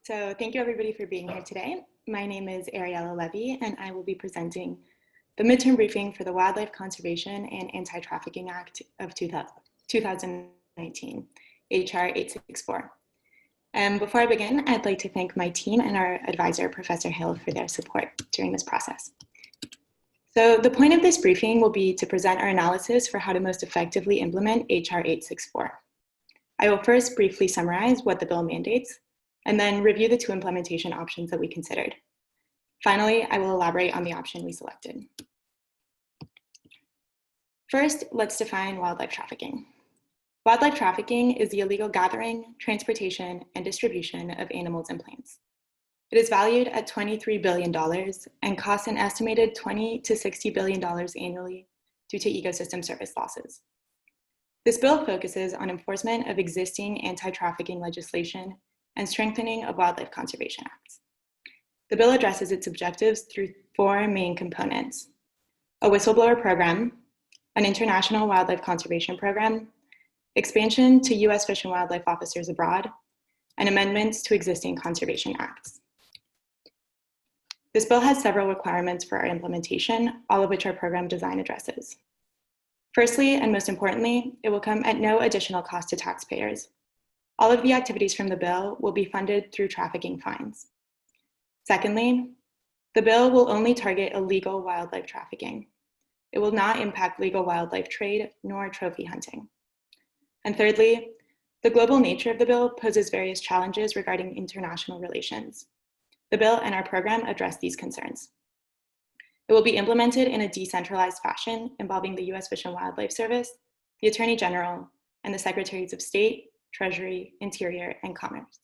So thank you everybody for being here today. My name is Ariela Levy, and I will be presenting the midterm briefing for the Wildlife Conservation and Anti-Trafficking Act of 2019, HR 864. Before I begin, I'd like to thank my team and our advisor, Professor Hill, for their support during this process. So the point of this briefing will be to present our analysis for how to most effectively implement HR 864. I will first briefly summarize what the bill mandates, and then review the two implementation options that we considered. Finally, I will elaborate on the option we selected. First, let's define wildlife trafficking. Wildlife trafficking is the illegal gathering, transportation, and distribution of animals and plants. It is valued at $23 billion and costs an estimated $20 to $60 billion annually due to ecosystem service losses. This bill focuses on enforcement of existing anti-trafficking legislation and strengthening of wildlife conservation acts. The bill addresses its objectives through four main components: a whistleblower program, an international wildlife conservation program, expansion to U.S. Fish and Wildlife Officers Abroad, and amendments to existing conservation acts. This bill has several requirements for our implementation, all of which our program design addresses. Firstly, and most importantly, it will come at no additional cost to taxpayers. All of the activities from the bill will be funded through trafficking fines. Secondly, the bill will only target illegal wildlife trafficking. It will not impact legal wildlife trade nor trophy hunting. And thirdly, the global nature of the bill poses various challenges regarding international relations. The bill and our program address these concerns. It will be implemented in a decentralized fashion involving the U.S. Fish and Wildlife Service, the Attorney General, and the Secretaries of State, Treasury, Interior, and Commerce.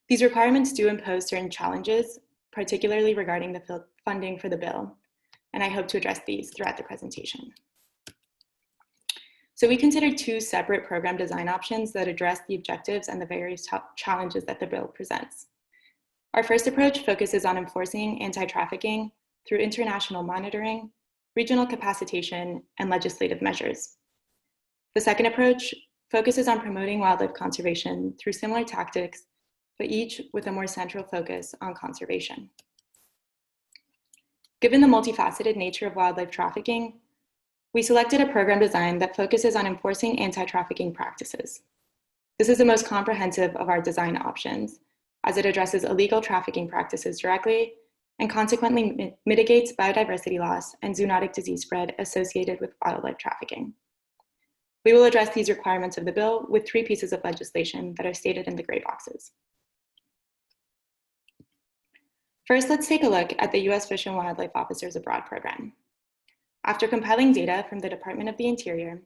These requirements do impose certain challenges, particularly regarding the funding for the bill, and I hope to address these throughout the presentation. So we considered two separate program design options that address the objectives and the various challenges that the bill presents. Our first approach focuses on enforcing anti-trafficking through international monitoring, regional capacitation, and legislative measures. The second approach focuses on promoting wildlife conservation through similar tactics, but each with a more central focus on conservation. Given the multifaceted nature of wildlife trafficking, we selected a program design that focuses on enforcing anti-trafficking practices. This is the most comprehensive of our design options, as it addresses illegal trafficking practices directly and consequently mitigates biodiversity loss and zoonotic disease spread associated with wildlife trafficking. We will address these requirements of the bill with three pieces of legislation that are stated in the gray boxes. First, let's take a look at the U.S. Fish and Wildlife Officers Abroad program. After compiling data from the Department of the Interior,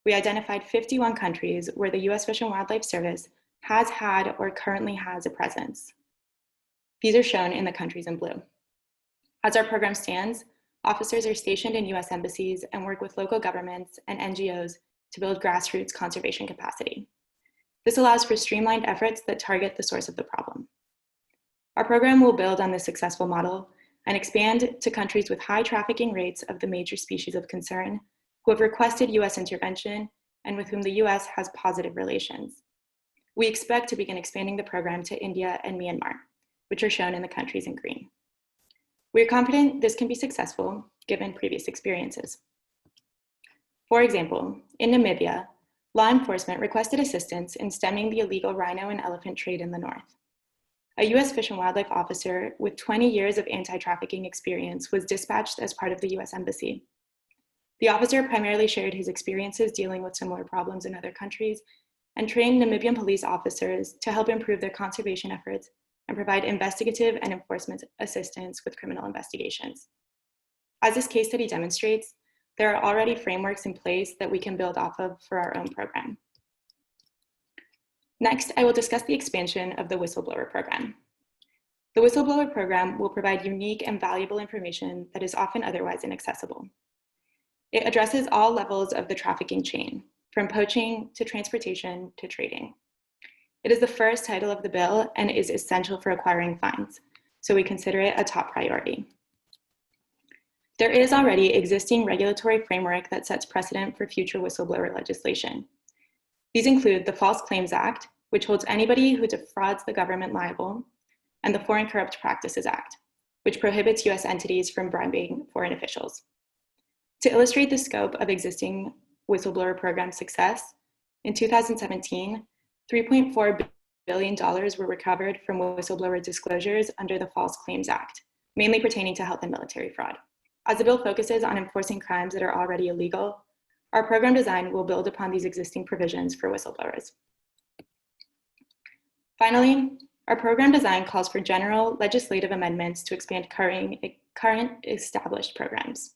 we identified 51 countries where the U.S. Fish and Wildlife Service has had or currently has a presence. These are shown in the countries in blue. As our program stands, officers are stationed in U.S. embassies and work with local governments and NGOs to build grassroots conservation capacity. This allows for streamlined efforts that target the source of the problem. Our program will build on this successful model and expand to countries with high trafficking rates of the major species of concern who have requested U.S. intervention and with whom the U.S. has positive relations. We expect to begin expanding the program to India and Myanmar, which are shown in the countries in green. We are confident this can be successful given previous experiences. For example, in Namibia, law enforcement requested assistance in stemming the illegal rhino and elephant trade in the north. A U.S. Fish and Wildlife officer with 20 years of anti-trafficking experience was dispatched as part of the U.S. Embassy. The officer primarily shared his experiences dealing with similar problems in other countries and trained Namibian police officers to help improve their conservation efforts and provide investigative and enforcement assistance with criminal investigations. As this case study demonstrates, there are already frameworks in place that we can build off of for our own program. Next, I will discuss the expansion of the Whistleblower Program. The Whistleblower Program will provide unique and valuable information that is often otherwise inaccessible. It addresses all levels of the trafficking chain, from poaching to transportation to trading. It is the first title of the bill and is essential for acquiring fines, so we consider it a top priority. There is already existing regulatory framework that sets precedent for future whistleblower legislation. These include the False Claims Act, which holds anybody who defrauds the government liable, and the Foreign Corrupt Practices Act, which prohibits US entities from bribing foreign officials. To illustrate the scope of existing whistleblower program success, in 2017, $3.4 billion were recovered from whistleblower disclosures under the False Claims Act, mainly pertaining to health and military fraud. As the bill focuses on enforcing crimes that are already illegal, our program design will build upon these existing provisions for whistleblowers. Finally, our program design calls for general legislative amendments to expand current established programs.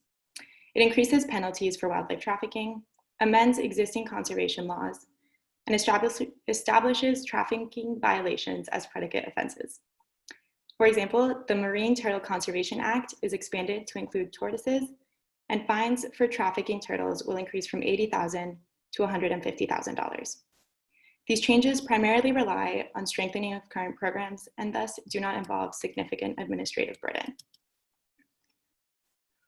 It increases penalties for wildlife trafficking, amends existing conservation laws, and establishes trafficking violations as predicate offenses. For example, the Marine Turtle Conservation Act is expanded to include tortoises, and fines for trafficking turtles will increase from $80,000 to $150,000. These changes primarily rely on strengthening of current programs and thus do not involve significant administrative burden.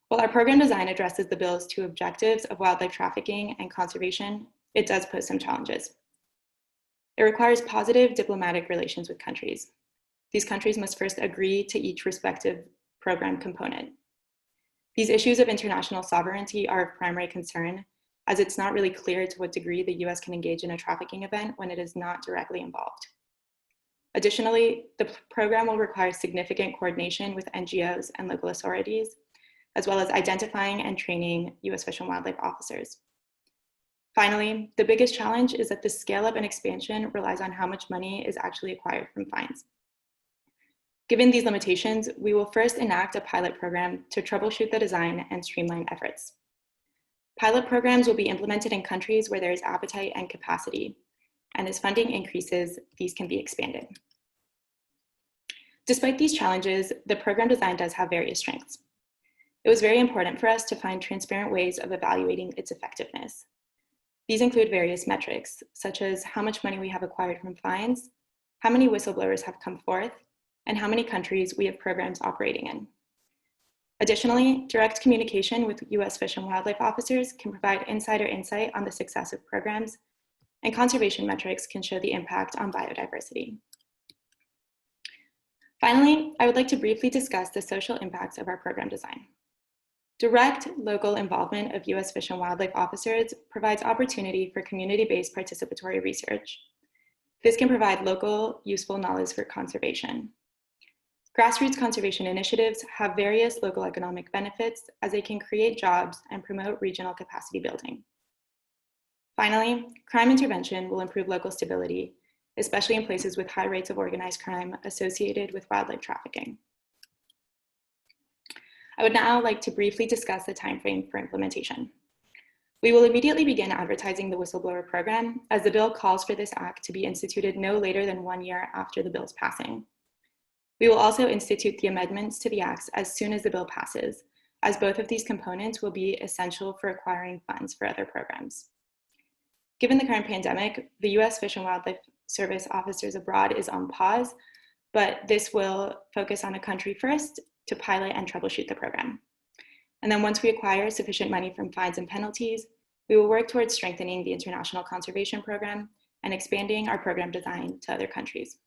While our program design addresses the bill's two objectives of wildlife trafficking and conservation, it does pose some challenges. It requires positive diplomatic relations with countries. These countries must first agree to each respective program component. These issues of international sovereignty are of primary concern, as it's not really clear to what degree the US can engage in a trafficking event when it is not directly involved. Additionally, the program will require significant coordination with NGOs and local authorities, as well as identifying and training US Fish and Wildlife officers. Finally, the biggest challenge is that the scale up and expansion relies on how much money is actually acquired from fines. Given these limitations, we will first enact a pilot program to troubleshoot the design and streamline efforts. Pilot programs will be implemented in countries where there is appetite and capacity, and as funding increases, these can be expanded. Despite these challenges, the program design does have various strengths. It was very important for us to find transparent ways of evaluating its effectiveness. These include various metrics, such as how much money we have acquired from fines, how many whistleblowers have come forth, and how many countries we have programs operating in. Additionally, direct communication with US Fish and Wildlife officers can provide insider insight on the success of programs, and conservation metrics can show the impact on biodiversity. Finally, I would like to briefly discuss the social impacts of our program design. Direct local involvement of US Fish and Wildlife officers provides opportunity for community-based participatory research. This can provide local, useful knowledge for conservation. Grassroots conservation initiatives have various local economic benefits as they can create jobs and promote regional capacity building. Finally, crime intervention will improve local stability, especially in places with high rates of organized crime associated with wildlife trafficking. I would now like to briefly discuss the timeframe for implementation. We will immediately begin advertising the whistleblower program, as the bill calls for this act to be instituted no later than 1 year after the bill's passing. We will also institute the amendments to the acts as soon as the bill passes, as both of these components will be essential for acquiring funds for other programs. Given the current pandemic, the US Fish and Wildlife Service Officers Abroad is on pause, but this will focus on a country first to pilot and troubleshoot the program. And then once we acquire sufficient money from fines and penalties, we will work towards strengthening the international conservation program and expanding our program design to other countries.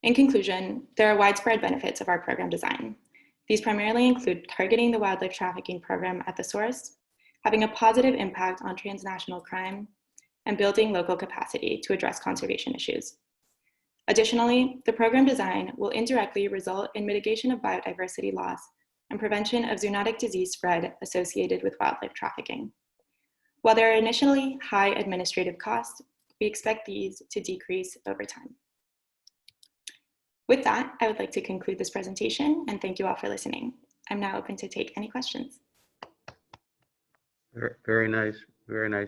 In conclusion, there are widespread benefits of our program design. These primarily include targeting the wildlife trafficking program at the source, having a positive impact on transnational crime, and building local capacity to address conservation issues. Additionally, the program design will indirectly result in mitigation of biodiversity loss and prevention of zoonotic disease spread associated with wildlife trafficking. While there are initially high administrative costs, we expect these to decrease over time. With that, I would like to conclude this presentation and thank you all for listening. I'm now open to take any questions. Very nice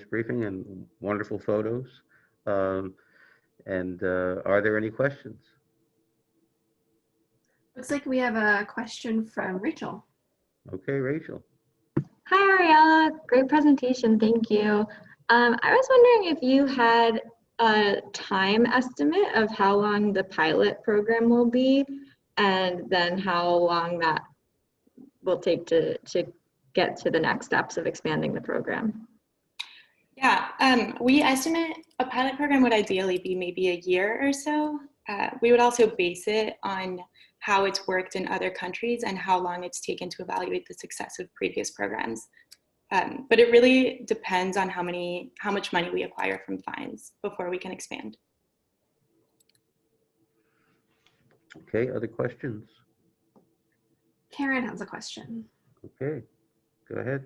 briefing and wonderful photos. Are there any questions? Looks like we have a question from Rachel. Okay, Rachel. Hi, Ariela. Great presentation. Thank you. I was wondering if you had a time estimate of how long the pilot program will be, and then how long that will take to get to the next steps of expanding the program. Yeah, we estimate a pilot program would ideally be maybe a year or so. We would also base it on how it's worked in other countries and how long it's taken to evaluate the success of previous programs. But it really depends on how much money we acquire from fines before we can expand. Okay, other questions? Karen has a question. Okay, go ahead.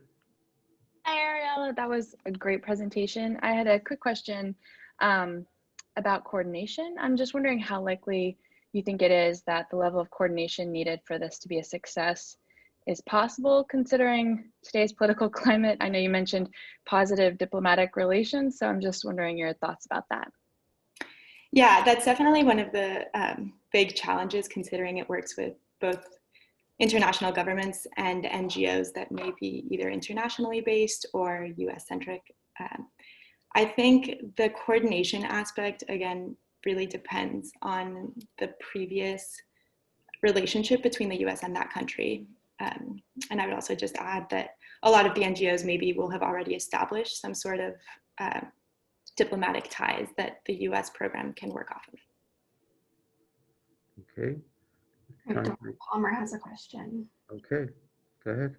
Hi, Ariela. That was a great presentation. I had a quick question about coordination. I'm just wondering how likely you think it is that the level of coordination needed for this to be a success is possible considering today's political climate. I know you mentioned positive diplomatic relations, so I'm just wondering your thoughts about that. Yeah, that's definitely one of the big challenges considering it works with both international governments and NGOs that may be either internationally based or US centric. I think the coordination aspect, again, really depends on the previous relationship between the US and that country. And I would also just add that a lot of the NGOs maybe will have already established some sort of diplomatic ties that the US program can work off of. Okay. Dr. Palmer has a question. Okay, go ahead.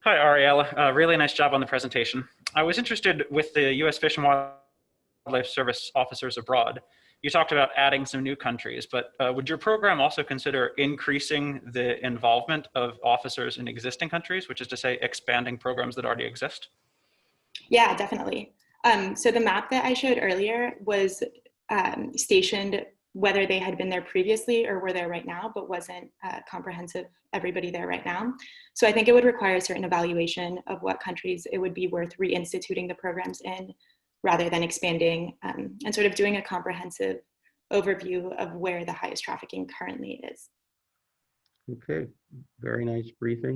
Hi, Ariela. Really nice job on the presentation. I was interested with the U.S. Fish and Wildlife Service officers abroad. You talked about adding some new countries, but would your program also consider increasing the involvement of officers in existing countries, which is to say expanding programs that already exist? Yeah, definitely. So the map that I showed earlier was stationed whether they had been there previously or were there right now, but wasn't comprehensive everybody there right now. So I think it would require a certain evaluation of what countries it would be worth reinstituting the programs in rather than expanding and sort of doing a comprehensive overview of where the highest trafficking currently is. Okay, very nice briefing.